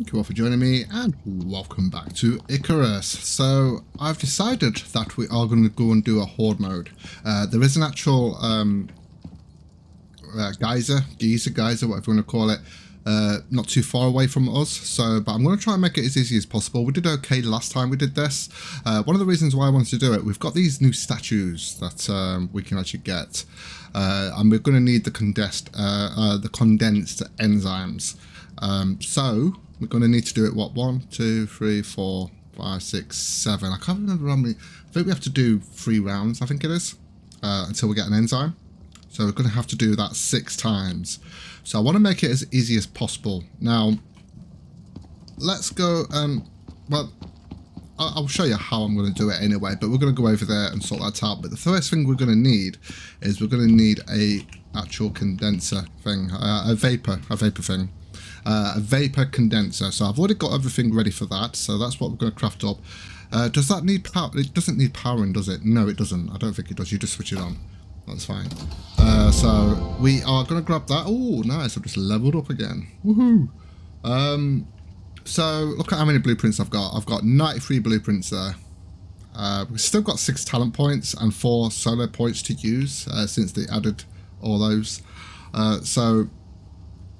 thank you all for joining me, and welcome back to ICARUS. So I've decided that we are going to go and do a Horde mode. There is an actual geyser, whatever you want to call it, not too far away from us. But I'm going to try and make it as easy as possible. We did okay last time we did this. One of the reasons why I wanted to do it, we've got these new statues that we can actually get, and we're going to need the condensed enzymes. So we're going to need to do it, what, 1, 2, 3, 4, 5, 6, 7. I can't remember how many. I think we have to do 3 rounds, I think it is, until we get an enzyme. So we're going to have to do that 6 times. So I want to make it as easy as possible. Now, let's go and, well, I'll show you how I'm going to do it anyway, but we're going to go over there and sort that out. But the first thing we're going to need is we're going to need a actual condenser thing, a vapor thing. A vapor condenser. So I've already got everything ready for that. So that's what we're going to craft up. Does that need power? It doesn't need powering, does it? No, it doesn't. I don't think it does. You just switch it on. That's fine. So we are going to grab that. Oh, nice. I've just leveled up again. Woohoo. So look at how many blueprints I've got. I've got 93 blueprints there. We've still got 6 talent points and 4 solo points to use since they added all those. So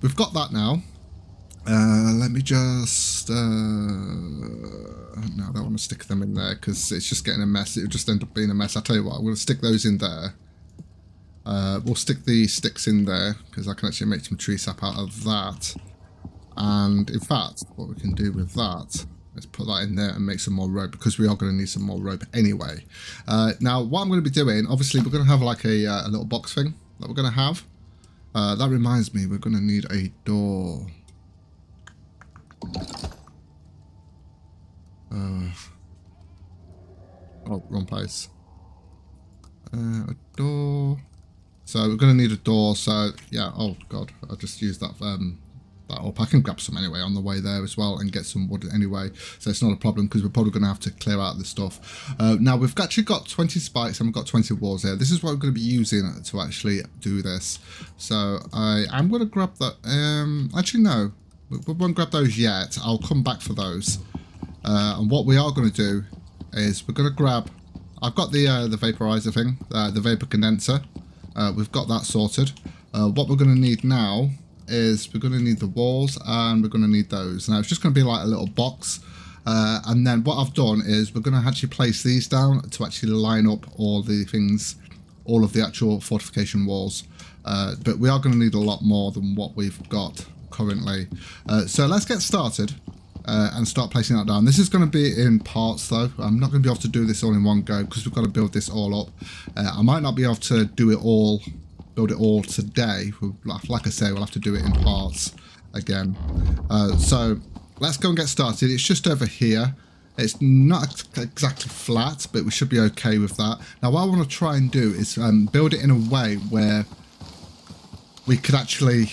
we've got that now. Let me just... no, I don't want to stick them in there because it's just getting a mess. It would just end up being a mess. I'll tell you what, I'm going to stick those in there. We'll stick the sticks in there because I can actually make some tree sap out of that. And in fact, what we can do with that is put that in there and make some more rope, because we are going to need some more rope anyway. Now, what I'm going to be doing, obviously, we're going to have like a little box thing that we're going to have. That reminds me, we're going to need a door. Oh, wrong place. A door. So we're going to need a door. So yeah. Oh god, I just used that that up. I can grab some anyway on the way there as well and get some wood anyway. So it's not a problem because we're probably going to have to clear out the stuff. Now we've actually got 20 spikes and we've got 20 walls here. This is what we're going to be using to actually do this. So I'm going to grab that. Actually no. We won't grab those yet. I'll come back for those. And what we are going to do is we're going to grab... I've got the vaporizer thing, the vapor condenser. We've got that sorted. What we're going to need now is we're going to need the walls and we're going to need those. Now it's just going to be like a little box. And then what I've done is we're going to actually place these down to actually line up all the things, all of the actual fortification walls. But we are going to need a lot more than what we've got currently. So let's get started and start placing that down. This is going to be in parts though. I'm not going to be able to do this all in one go because we've got to build this all up. I might not be able to do it all, build it all today. Like I say, we'll have to do it in parts again. So let's go and get started. It's just over here. It's not exactly flat, but we should be okay with that. Now what I want to try and do is build it in a way where we could actually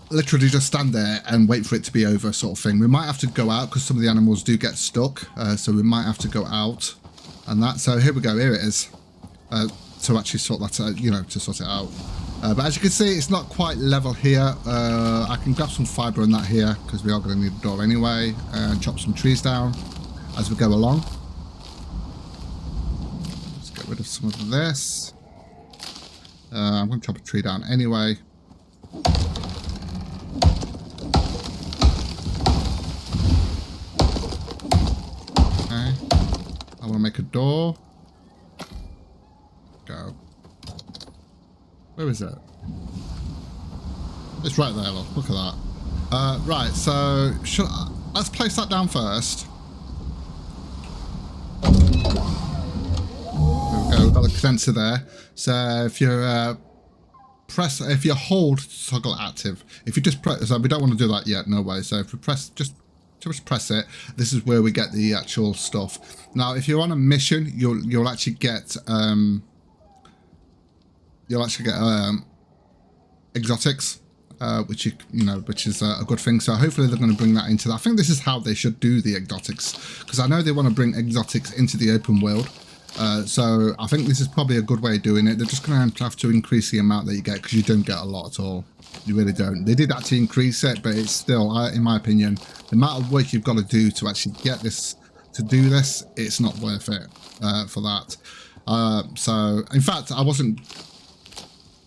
literally just stand there and wait for it to be over, sort of thing. We might have to go out because some of the animals do get stuck, so we might have to go out and that. So here we go, here it is, to actually sort that out, you know, to sort it out. But as you can see, it's not quite level here. I can grab some fibre in that here because we are going to need a door anyway, and chop some trees down as we go along. Let's get rid of some of this. I'm going to chop a tree down anyway. I want to make a door. Go. Where is it? It's right there, look at that. Right, so let's place that down first. There we go, we've got the condenser there. So if you if you hold toggle active, if you just press, so we don't want to do that yet, no way. So if we press, just press it, this is where we get the actual stuff. Now if you're on a mission, you'll actually get exotics, which which is a good thing. So hopefully they're going to bring that into that. I think this is how they should do the exotics, because I know they want to bring exotics into the open world. So I think this is probably a good way of doing it. They're just going to have to increase the amount that you get because you don't get a lot at all. You really don't. They did actually increase it, but it's still, in my opinion, the amount of work you've got to do to actually get this, to do this, it's not worth it for that. So, in fact, I wasn't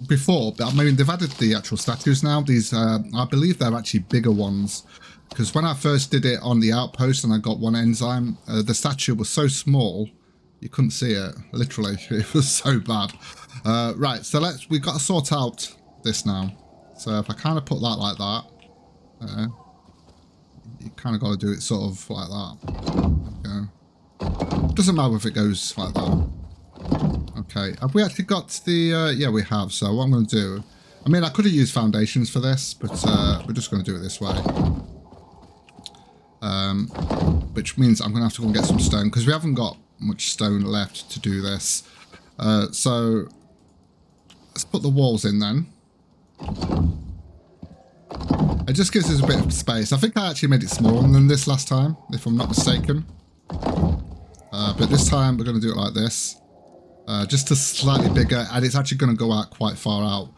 before, but I mean, they've added the actual statues now. These, I believe they're actually bigger ones. Because when I first did it on the outpost and I got one enzyme, the statue was so small, you couldn't see it. Literally, it was so bad. Right, so we've got to sort out this now. So if I kind of put that like that, you kind of got to do it sort of like that. Okay. Doesn't matter if it goes like that. Okay, have we actually got the, yeah, we have. So what I'm going to do, I mean, I could have used foundations for this, but we're just going to do it this way. Which means I'm going to have to go and get some stone because we haven't got much stone left to do this. So let's put the walls in then. It just gives us a bit of space. I think I actually made it smaller than this last time, if I'm not mistaken. But this time we're going to do it like this. Just a slightly bigger, and it's actually going to go out quite far out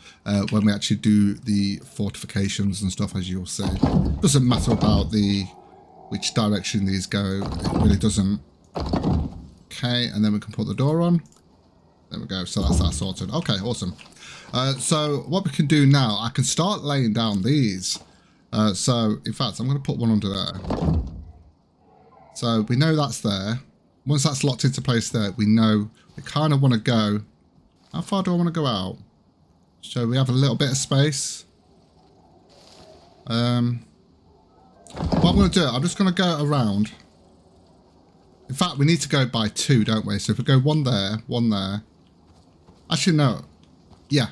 when we actually do the fortifications and stuff, as you'll see. Doesn't matter about which direction these go, it really doesn't. Okay, and then we can put the door on. There we go, so that's that sorted. Okay, awesome. So what we can do now, I can start laying down these. So, in fact, I'm going to put one under there. So we know that's there. Once that's locked into place there, we know we kind of want to go. How far do I want to go out? So we have a little bit of space. What I'm going to do, I'm just going to go around. In fact, we need to go by 2, don't we? So if we go one there. Actually, no. Yeah.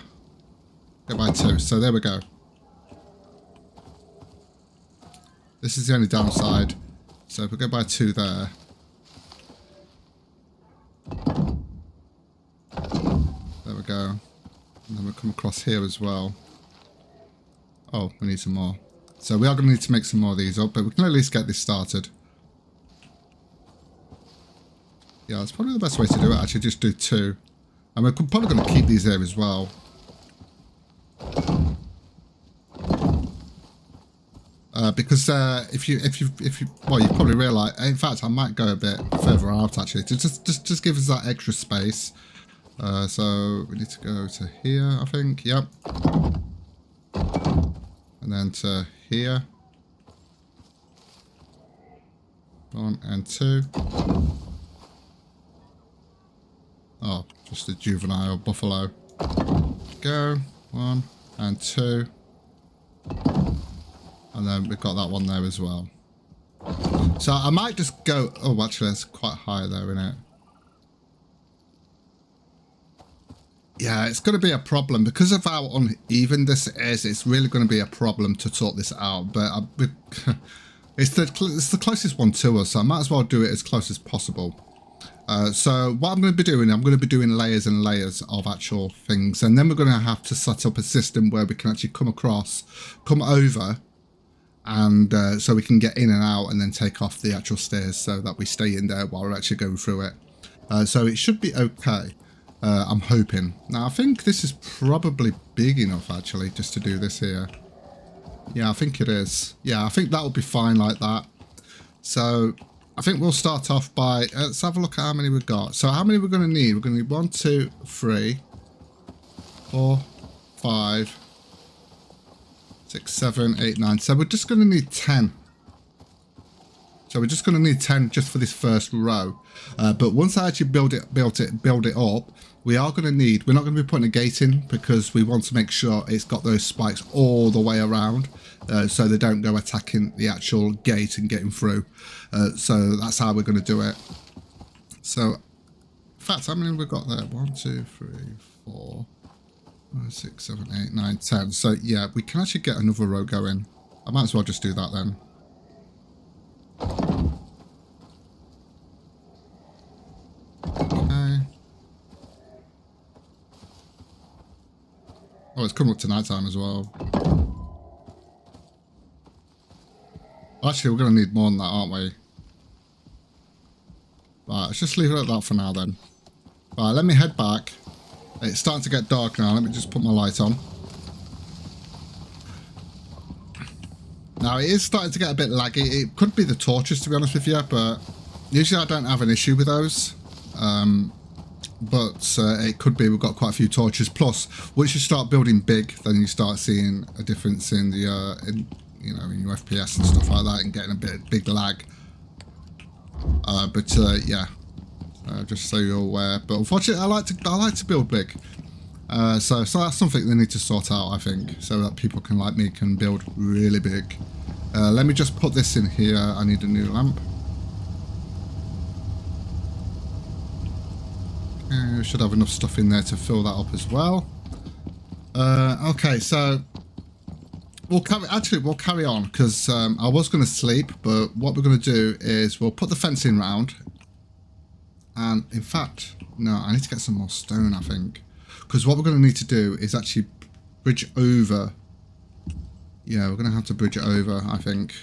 Go by 2. So there we go. This is the only downside. So if we go by 2 there. There we go. And then we'll come across here as well. Oh, we need some more. So we are going to need to make some more of these up, but we can at least get this started. Yeah, that's probably the best way to do it, actually, just do 2. And we're probably going to keep these here as well. Because if you well, you probably realise, in fact, I might go a bit further out, actually, to just give us that extra space. So we need to go to here, I think, yep. And then to here. 1 and 2. Oh, just a juvenile buffalo. Go. 1 and 2. And then we've got that one there as well. So I might just go... Oh, actually, it's quite high there, isn't it? Yeah, it's going to be a problem. Because of how uneven this is, it's really going to be a problem to sort this out. But it's the closest one to us, so I might as well do it as close as possible. So what I'm going to be doing layers and layers of actual things. And then we're going to have to set up a system where we can actually come over, and so we can get in and out and then take off the actual stairs so that we stay in there while we're actually going through it. So it should be okay. I'm hoping. Now, I think this is probably big enough, actually, just to do this here. Yeah, I think it is. Yeah, I think that will be fine like that. So I think we'll start off by... let's have a look at how many we've got. So how many we're going to need? We're going to need 1, 2, 3, 4, 5, 6, 7, 8, 9. So we're just going to need 10. So we're just going to need 10 just for this first row. But once I actually build it up, we are going to need... We're not going to be putting a gate in because we want to make sure it's got those spikes all the way around. So they don't go attacking the actual gate and getting through. So that's how we're going to do it. So, in fact, how many have we got there? 1, 2, 3, 4, 5, 6, 7, 8, 9, 10. So, yeah, we can actually get another row going. I might as well just do that then. Okay. Oh, it's coming up to night time as well. Actually, we're going to need more than that, aren't we? Right, let's just leave it at that for now then. Right, let me head back. It's starting to get dark now. Let me just put my light on. Now, it is starting to get a bit laggy. It could be the torches, to be honest with you, but usually I don't have an issue with those. But it could be we've got quite a few torches. Plus, once you start building big, then you start seeing a difference in the, in your FPS and stuff like that, and getting a big lag. Yeah, just so you're aware. But unfortunately, I like to build big. So that's something they need to sort out, I think, so that people like me can build really big. Let me just put this in here. I need a new lamp. Okay, should have enough stuff in there to fill that up as well. Okay, so we'll carry on, because I was going to sleep, but what we're going to do is we'll put the fence in round. And in fact, no, I need to get some more stone, I think. Because what we're going to need to do is actually bridge over. Yeah, we're going to have to bridge it over, I think.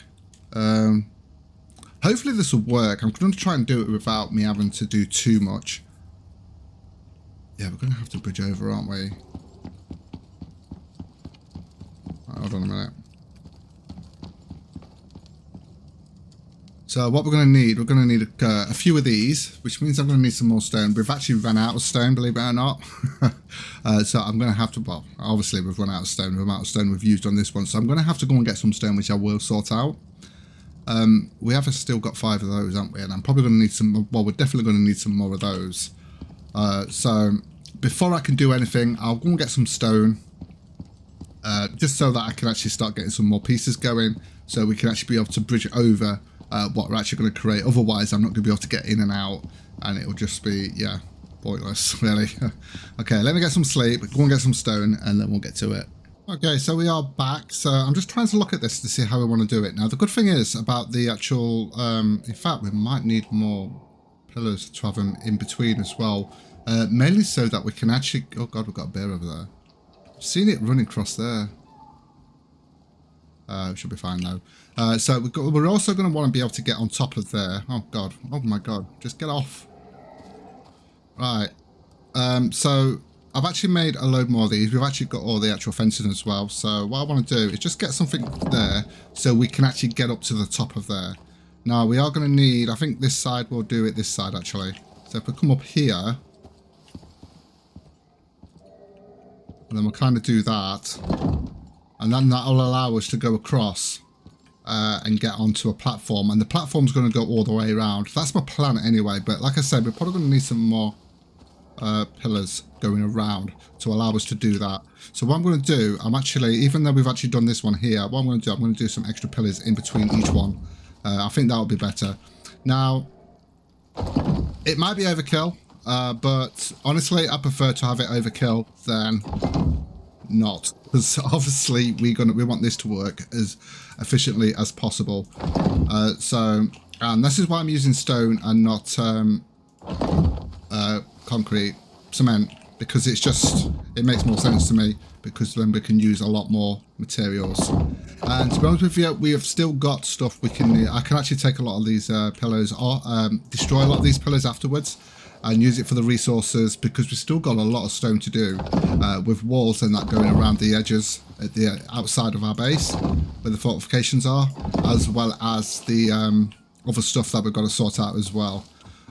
Hopefully this will work. I'm going to try and do it without me having to do too much. Yeah, we're going to have to bridge over, aren't we? Right, hold on a minute. So what we're going to need a few of these, which means I'm going to need some more stone. We've actually run out of stone, believe it or not. So I'm going to have to, well, obviously we've run out of stone, the amount of stone we've used on this one. So I'm going to have to go and get some stone, which I will sort out. We have still got 5 of those, haven't we? And I'm probably going to need some, well, we're definitely going to need some more of those. So before I can do anything, I'll go and get some stone. Just so that I can actually start getting some more pieces going. So we can actually be able to bridge over what we're actually going to create. Otherwise, I'm not going to be able to get in and out, and it will just be, yeah, pointless, really. Okay, let me get some sleep, go and get some stone, and then we'll get to it. Okay, so we are back. So I'm just trying to look at this to see how we want to do it. Now, the good thing is about the actual, in fact, we might need more pillars to have them in between as well. Mainly so that we can actually, oh God, we've got a bear over there. I've seen it running across there. Should be fine though. So we're also going to want to be able to get on top of there. Oh God. Oh my God. Just get off. Right. So I've actually made a load more of these. We've actually got all the actual fencing as well. So what I want to do is just get something there so we can actually get up to the top of there. Now we are going to need, I think this side will do it this side actually. So if we come up here, and then we'll kind of do that. And then that will allow us to go across and get onto a platform. And the platform's going to go all the way around. That's my plan anyway. But like I said, we're probably going to need some more pillars going around to allow us to do that. So what I'm going to do, I'm actually, even though we've actually done this one here, what I'm going to do, I'm going to do some extra pillars in between each one. I think that would be better. Now, it might be overkill, but honestly, I prefer to have it overkill than not, because obviously we want this to work as efficiently as possible. And this is why I'm using stone and not concrete, cement, because it makes more sense to me, because then we can use a lot more materials. And to be honest with you, we have still got stuff we can. I can actually take a lot of these pillars, or destroy a lot of these pillars afterwards, and use it for the resources, because we've still got a lot of stone to do with walls and that going around the edges at the outside of our base where the fortifications are, as well as the other stuff that we've got to sort out as well.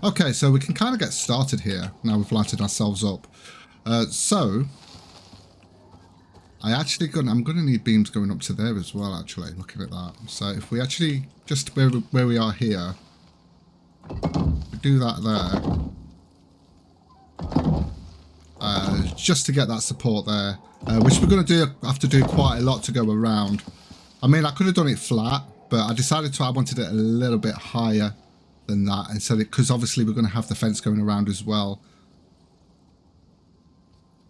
Okay, so we can kind of get started here now we've lighted ourselves up. So I'm going to need beams going up to there as well, actually, looking at that. So if we actually, just where we are here, we do that there. Just to get that support there, which we're going to have to do quite a lot to go around. I mean, I could have done it flat, but I decided I wanted it a little bit higher than that, and so because obviously we're going to have the fence going around as well.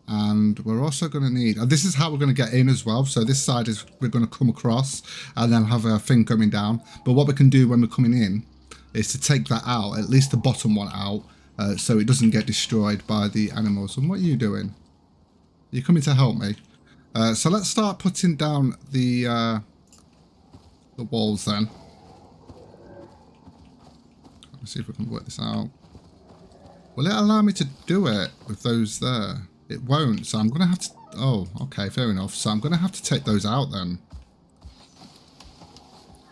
And we're also going to need, and this is how we're going to get in as well. So this side is, we're going to come across and then have a thing coming down. But what we can do when we're coming in is to take that out, at least the bottom one out, so it doesn't get destroyed by the animals. And what are you doing? You're coming to help me. So let's start putting down the walls then. Let's see if we can work this out. Will it allow me to do it with those there? It won't, so I'm going to have to... Oh, okay, fair enough. So I'm going to have to take those out then.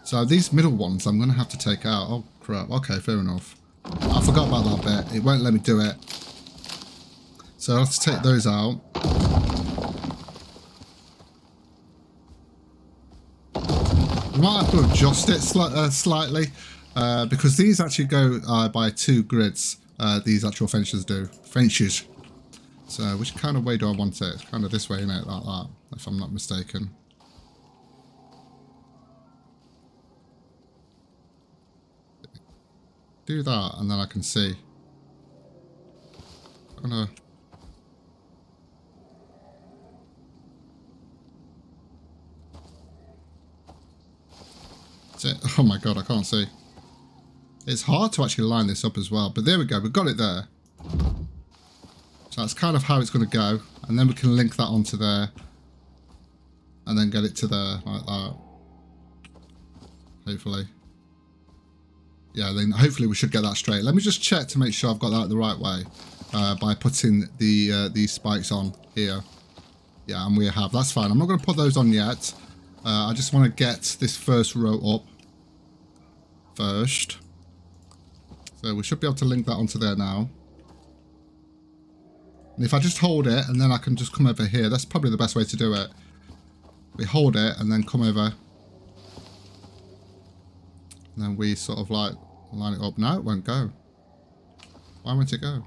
So these middle ones I'm going to have to take out. Oh, crap. Okay, fair enough. I forgot about that bit. It won't let me do it. So I'll have to take those out. We might have to adjust it slightly. Because these actually go by 2 grids. These actual fences do. Fences. So which kind of way do I want it? It's kind of this way, isn't it? Like that, if I'm not mistaken. Do that and then I can see. I'm gonna... That's it. Oh my god, I can't see. It's hard to actually line this up as well, but there we go, we've got it there. So that's kind of how it's going to go, and then we can link that onto there, and then get it to there, like that. Hopefully. Yeah, then hopefully we should get that straight. Let me just check to make sure I've got that the right way, by putting these spikes on here. Yeah, and we have. That's fine. I'm not going to put those on yet. I just want to get this first row up first. So we should be able to link that onto there now. And if I just hold it and then I can just come over here, that's probably the best way to do it. We hold it and then come over. And then we sort of like line it up. No, it won't go. Why won't it go?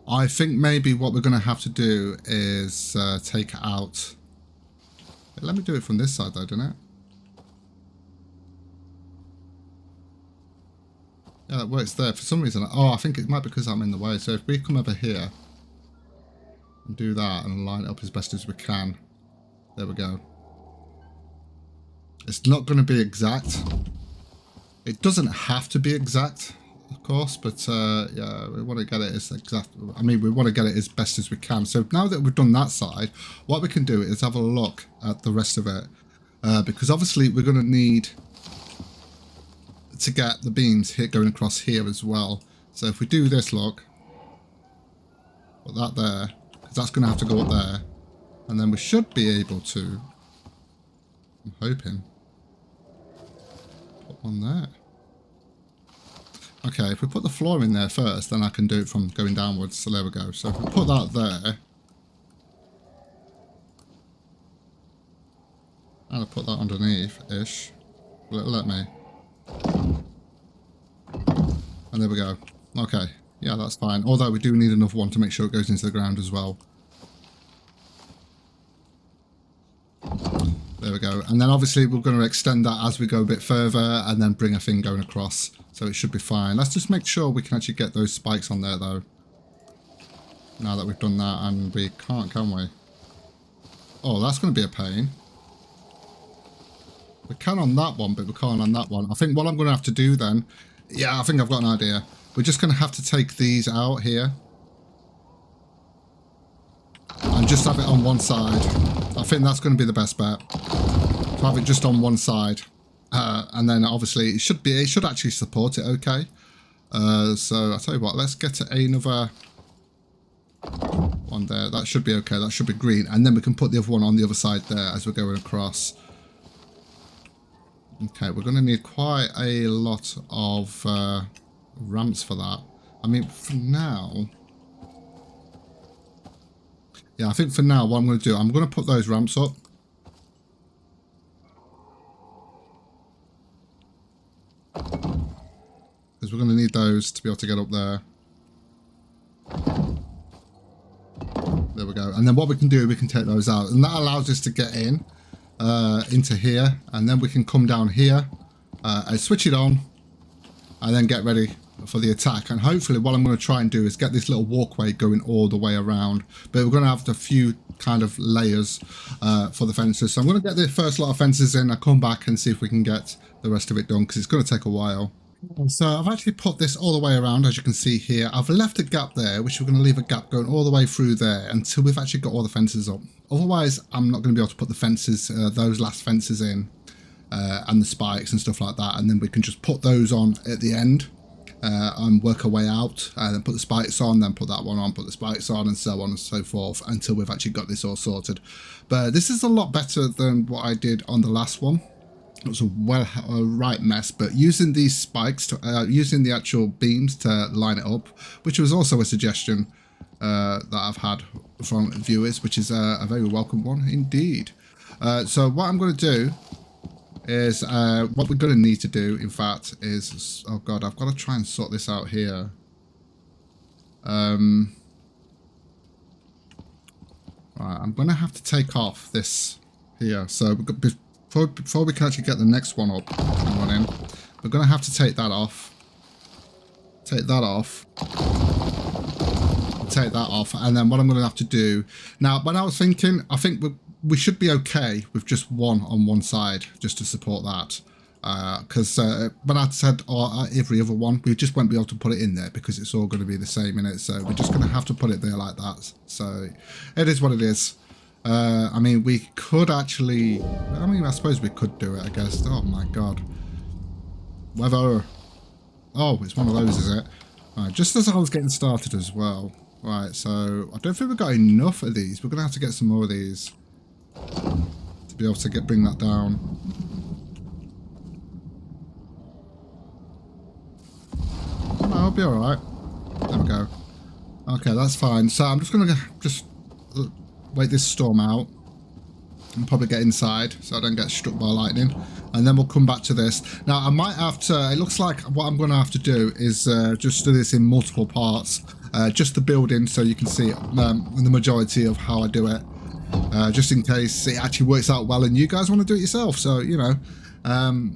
I think maybe what we're going to have to do is take it out. Let me do it from this side though, didn't it? Yeah, that works there. For some reason, oh, I think it might be because I'm in the way. So if we come over here and do that and line it up as best as we can. There we go. It's not going to be exact. It doesn't have to be exact, of course, but yeah, we want to get it as exact. I mean, we want to get it as best as we can. So now that we've done that side, what we can do is have a look at the rest of it. Because obviously we're going to need to get the beams here going across here as well. So if we do this, look, put that there, because that's going to have to go up there, and then we should be able to, I'm hoping, put one there. Okay, if we put the floor in there first, then I can do it from going downwards. So there we go. So if we put that there, and I put that underneath-ish, will it let me? And there we go. Okay, yeah, that's fine. Although we do need another one to make sure it goes into the ground as well. There we go. And then obviously we're going to extend that as we go a bit further and then bring a thing going across. So it should be fine. Let's just make sure we can actually get those spikes on there though. Now that we've done that, and we can't, can we? Oh, that's going to be a pain. We can on that one, but we can't on that one. I think what I'm going to have to do then... Yeah, I think I've got an idea. We're just going to have to take these out here. And just have it on one side. I think that's going to be the best bet. To have it just on one side. And then obviously it should actually support it okay. So I'll tell you what, let's get another one there. That should be okay. That should be green. And then we can put the other one on the other side there as we're going across. Okay, we're going to need quite a lot of ramps for that. I mean, for now... Yeah, I think for now what I'm going to do, I'm going to put those ramps up. Because we're going to need those to be able to get up there. There we go. And then what we can do, we can take those out. And that allows us to get in. Into here, and then we can come down here and switch it on and then get ready for the attack. And hopefully what I'm going to try and do is get this little walkway going all the way around, but we're going to have a few kind of layers for the fences. So I'm going to get the first lot of fences in. I'll come back and see if we can get the rest of it done, because it's going to take a while. So I've actually put this all the way around, as you can see here. I've left a gap there, which we're going to leave a gap going all the way through there until we've actually got all the fences up. Otherwise, I'm not going to be able to put the fences, those last fences in. and the spikes and stuff like that, and then we can just put those on at the end and work our way out, and then put the spikes on, then put that one on, put the spikes on, and so on and so forth until we've actually got this all sorted. But this is a lot better than what I did on the last one. It was a right mess, but using these spikes, to using the actual beams to line it up, which was also a suggestion that I've had from viewers, which is a very welcome one indeed. So what I'm going to do is, what we're going to need to do, in fact, is, oh god, I've got to try and sort this out here. Right, I'm going to have to take off this here. So we've got, before we can actually get the next one up and running, we're going to have to take that off. Take that off. Take that off. And then what I'm going to have to do... Now, when I was thinking, I think we should be okay with just one on one side, just to support that. Because when I said every other one, we just won't be able to put it in there because it's all going to be the same in it. So we're just going to have to put it there like that. So it is what it is. I mean, we could actually... I mean, I suppose we could do it, I guess. Oh, my God. Whether... Oh, it's one of those, is it? Right, just as I was getting started as well. Right, so I don't think we've got enough of these. We're going to have to get some more of these to be able to bring that down. Oh, I'll be alright. There we go. Okay, that's fine. So I'm just going to wait this storm out and probably get inside so I don't get struck by lightning, and then we'll come back to this. Now I might have to, it looks like what I'm going to have to do is just do this in multiple parts, just the building, so you can see the majority of how I do it, just in case it actually works out well and you guys want to do it yourself. So, you know,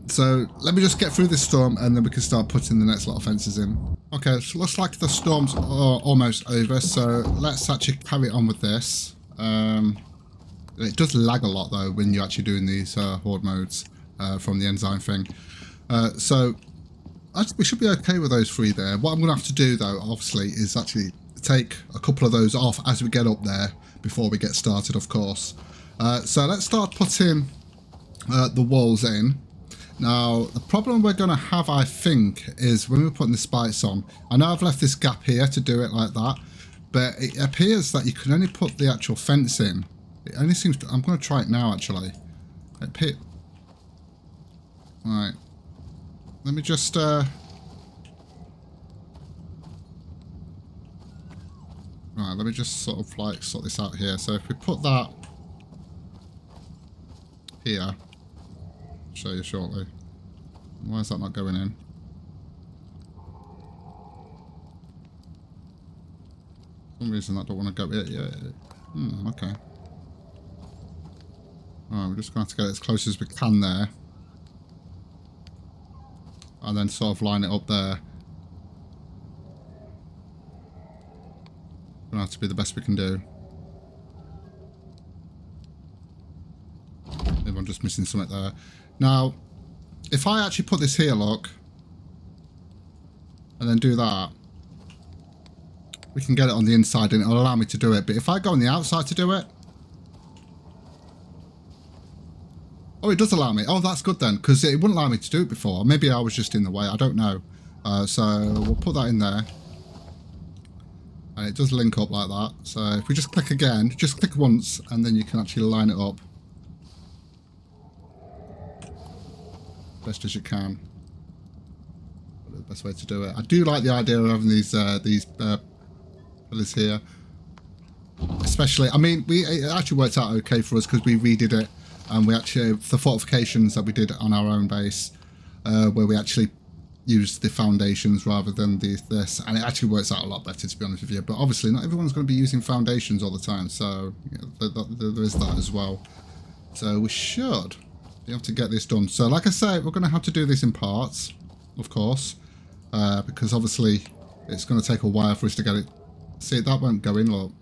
so let me just get through this storm and then we can start putting the next lot of fences in. Okay, so looks like the storm's almost over, so let's actually carry on with this. It does lag a lot though when you're actually doing these horde modes from the enzyme thing. So we should be okay with those three there. What I'm going to have to do though, obviously, is actually take a couple of those off as we get up there before we get started, of course. So let's start putting the walls in. Now, the problem we're going to have, I think, is when we're putting the spikes on. I know I've left this gap here to do it like that, but it appears that you can only put the actual fence in. It only seems to... I'm going to try it now, actually. Right. Let me just... Right, let me just sort of like sort this out here. So if we put that here, I'll show you shortly. Why is that not going in? For some reason I don't want to go... Yeah. Okay. Alright, we're just going to have to get it as close as we can there. And then sort of line it up there. Going to have to be the best we can do. Maybe I'm just missing something there. Now, if I actually put this here, look, and then do that, we can get it on the inside and it'll allow me to do it. But if I go on the outside to do it, oh, it does allow me. Oh, that's good then, because it wouldn't allow me to do it before. Maybe I was just in the way. I don't know. So we'll put that in there. And it does link up like that. So if we just click again, just click once, and then you can actually line it up best as you can. The best way to do it. I do like the idea of having these pillars here. Especially, I mean, it actually worked out okay for us because we redid it. And we actually, the fortifications that we did on our own base, where we actually used the foundations rather than this, and it actually works out a lot better, to be honest with you. But obviously, not everyone's going to be using foundations all the time, so you know, there is that as well. So we should be able to get this done. So like I say, we're going to have to do this in parts, of course, because obviously it's going to take a while for us to get it. See, that won't go in, look.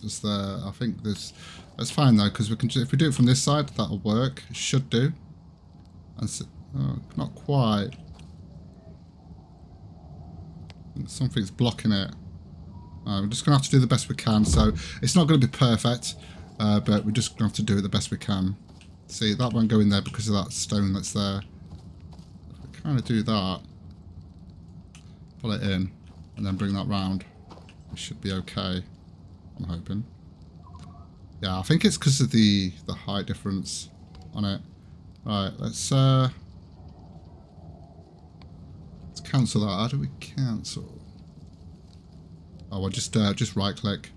Just there, I think there's... That's fine though, because we can. If we do it from this side, that'll work. It should do. And so, oh, not quite. Something's blocking it. We're just gonna have to do the best we can. So it's not going to be perfect, but we're just gonna have to do it the best we can. See, that won't go in there because of that stone that's there. If we kind of do that, pull it in, and then bring that round, it should be okay. I'm hoping. Yeah, I think it's because of the height difference on it. Right, let's cancel that. How do we cancel? Oh, I'll just right click.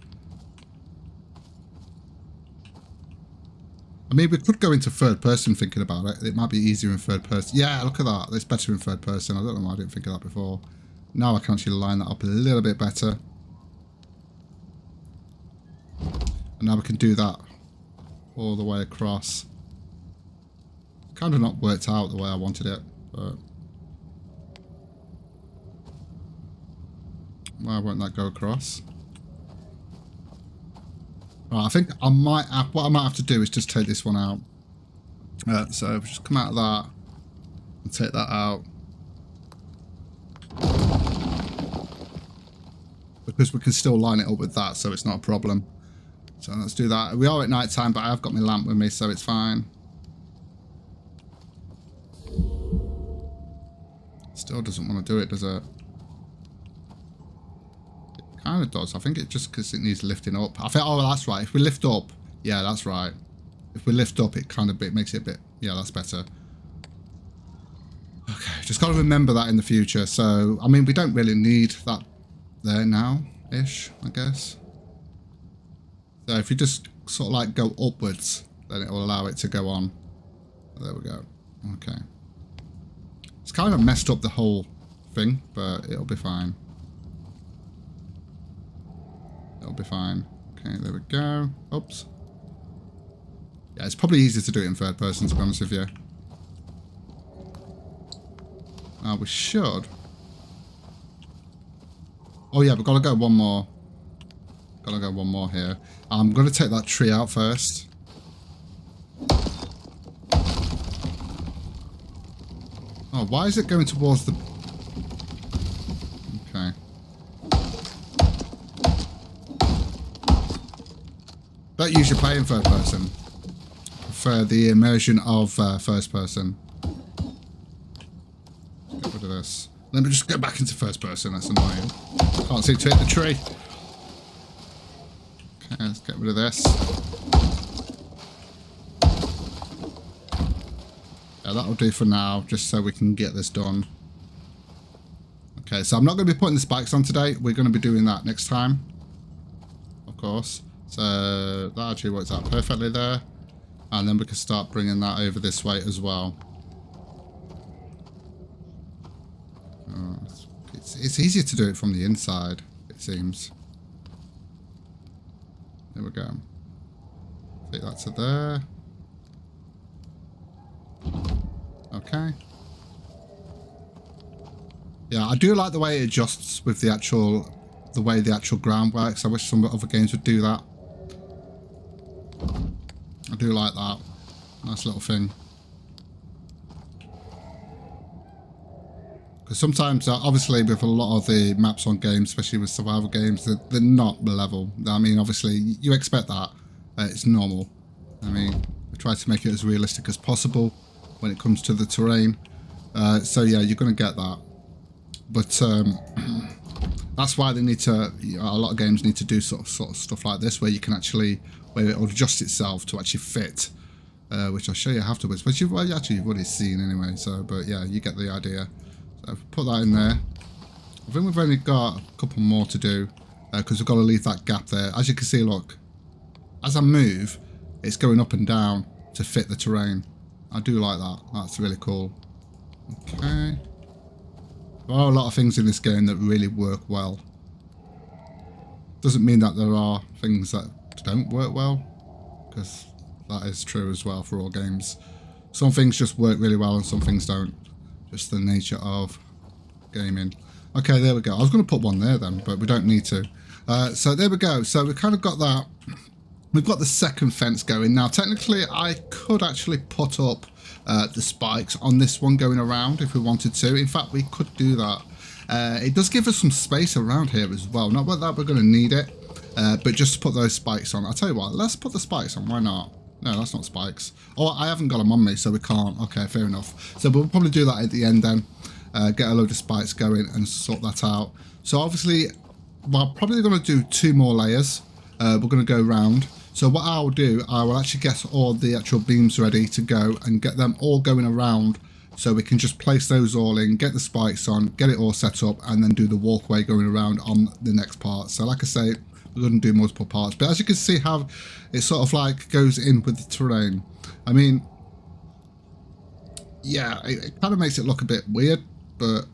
I mean, we could go into third person thinking about it. It might be easier in third person. Yeah, look at that. It's better in third person. I don't know why I didn't think of that before. Now I can actually line that up a little bit better. And now we can do that all the way across. Kind of not worked out the way I wanted it, but why won't that go across? Right, I think I might have, what I might have to do is just take this one out. So just come out of that and take that out. Because we can still line it up with that, so it's not a problem. So let's do that. We are at night time, but I have got my lamp with me, so it's fine. Still doesn't want to do it, does it? Kind of does. I think it just because it needs lifting up. I think, oh, that's right. If we lift up, yeah, that's right. If we lift up, it kind of makes it a bit, yeah, that's better. Okay, just got to remember that in the future. So, I mean, we don't really need that there now-ish, I guess. So if you just sort of like go upwards, then it will allow it to go on. There we go. Okay. It's kind of messed up the whole thing, but it'll be fine. It'll be fine. Okay, there we go. Oops. Yeah, it's probably easier to do it in third person, to be honest with you. We should. Oh yeah, we've got to go one more. Got to go one more here. I'm going to take that tree out first. Oh, why is it going towards the... Okay. Don't usually play in third person. Prefer the immersion of first person. Get rid of this. Let me just go back into first person. That's annoying. Can't seem to hit the tree. Okay, let's get rid of this. Yeah, that'll do for now, just so we can get this done. Okay, so I'm not going to be putting the spikes on today. We're going to be doing that next time. Of course. So that actually works out perfectly there. And then we can start bringing that over this way as well. It's easier to do it from the inside, it seems. There we go. Take that to there. Okay. Yeah, I do like the way it adjusts with the way the actual ground works. I wish some other games would do that. I do like that. Nice little thing. Because sometimes, obviously, with a lot of the maps on games, especially with survival games, they're not level. I mean, obviously, you expect that. It's normal. I mean, we try to make it as realistic as possible when it comes to the terrain. So, yeah, you're going to get that. But that's why they need to, a lot of games need to do sort of stuff like this, where you can actually, where it will adjust itself to actually fit. Which I'll show you afterwards. But you've already seen anyway. So, but yeah, you get the idea. Put that in there. I think we've only got a couple more to do because we've got to leave that gap there. As you can see, look, as I move, it's going up and down to fit the terrain. I do like that. That's really cool. Okay. There are a lot of things in this game that really work well. Doesn't mean that there are things that don't work well, because that is true as well for all games. Some things just work really well and some things don't. Just the nature of gaming. Okay, there we go. I was going to put one there then, but we don't need to. So there we go. So we've kind of got that. We've got the second fence going. Now, technically, I could actually put up the spikes on this one going around if we wanted to. In fact, we could do that. It does give us some space around here as well. Not that we're going to need it, but just to put those spikes on. I'll tell you what, let's put the spikes on. Why not? No, that's not spikes. Oh, I haven't got them on me, so we can't. Okay, fair enough. So we'll probably do that at the end then. Get a load of spikes going and sort that out. So obviously, we're probably going to do 2 more layers. We're going to go round. So what I'll do, I will actually get all the actual beams ready to go and get them all going around, so we can just place those all in, get the spikes on, get it all set up, and then do the walkway going around on the next part. So like I say, we're going to do multiple parts, but as you can see how it sort of like goes in with the terrain. I mean, yeah, it kind of makes it look a bit weird, but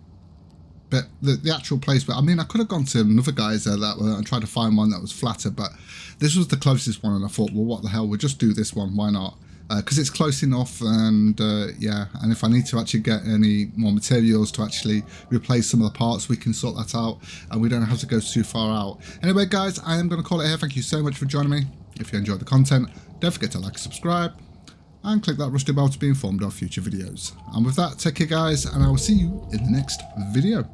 the actual place, but I mean, I could have gone to another guy's there that and tried to find one that was flatter, but this was the closest one, and I thought, well, what the hell, we'll just do this one, why not? Because it's close enough, and yeah, and if I need to actually get any more materials to actually replace some of the parts, we can sort that out, and we don't have to go too far out. Anyway, guys, I am going to call it here. Thank you so much for joining me. If you enjoyed the content, don't forget to like and subscribe, and click that rusty bell to be informed of future videos. And with that, take care, guys, and I will see you in the next video.